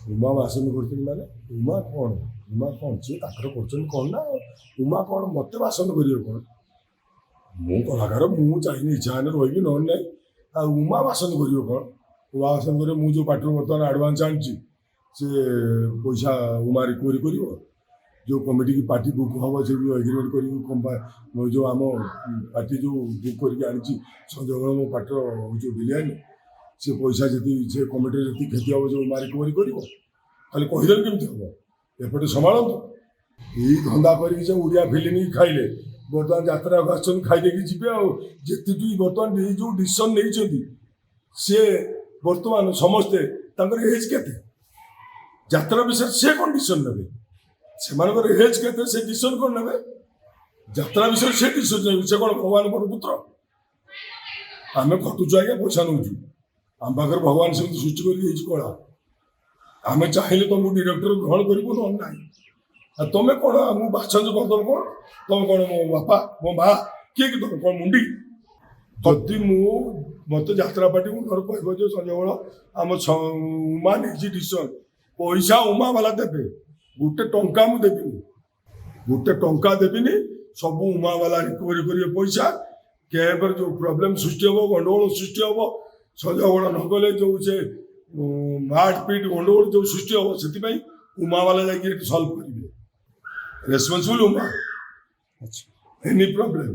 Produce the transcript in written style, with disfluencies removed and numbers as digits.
उमा बासन कर माने उमा कौन सी कौन ना उमा कौन मत बासन कर कौन मु कलाकार मु चाहिए इच्छा रही ना ना उमा बासन कर कौन उमा बासन कर मुझे पार्टी बर्तमान आडभांस आनी से पैसा उमा रिकवरी कर जो कमिटी की पार्टी बुक हम से एग्रीमेंट कर जो आम पार्टी जो बुक करके आनी संजय गण मो पार्टी जो बिलियन से पैसा जी से कमिटी जी क्षति हम जो उमा रिकवरी कर खाली कहीदेल केमती हम एपटे संभालु यही धंदा करिया फिल्म खाइले बर्तमान यात्रा आसन खाईदे जी जी बर्तमान जो डिसीजन नहीं सी बर्तमान समस्ते एज के यात्रा विषय से कौन डिसीजन ने से एज के डिसीजन कौन ने यात्रा विषय से डिसीजन से कौन भगवान बड़ पुत्र आम खटुचु आज्ञा पैसा नौचु आम पाखे भगवान से सृष्टि कर कला आम चाहिए तुमको डायरेक्टर ग्रहण करूँ ना तुम कौन आम बाछंज करदल कौन तुम कौन मो बापा मो माँ किए कि तुम कौन मुंडी जदि मत यात्रा पार्टी को कह संजय बल आम उमा नहीं डिसीजन पैसा उमा वाला देवे गोटे टंका मुझे गोटे टंका देवी सब उमा वाला रिकवरी करेंगे पैसा क्या जो प्रोब्लेम सृष्टि हम गंडगोल सृष्टि हम संजय बल नगले जो से मारपीट गंडगोल जो सृष्टि हम से उमा वाला जाकि सल्व करेंगे रेस्पॉन्सिबल उमा एनी प्रॉब्लम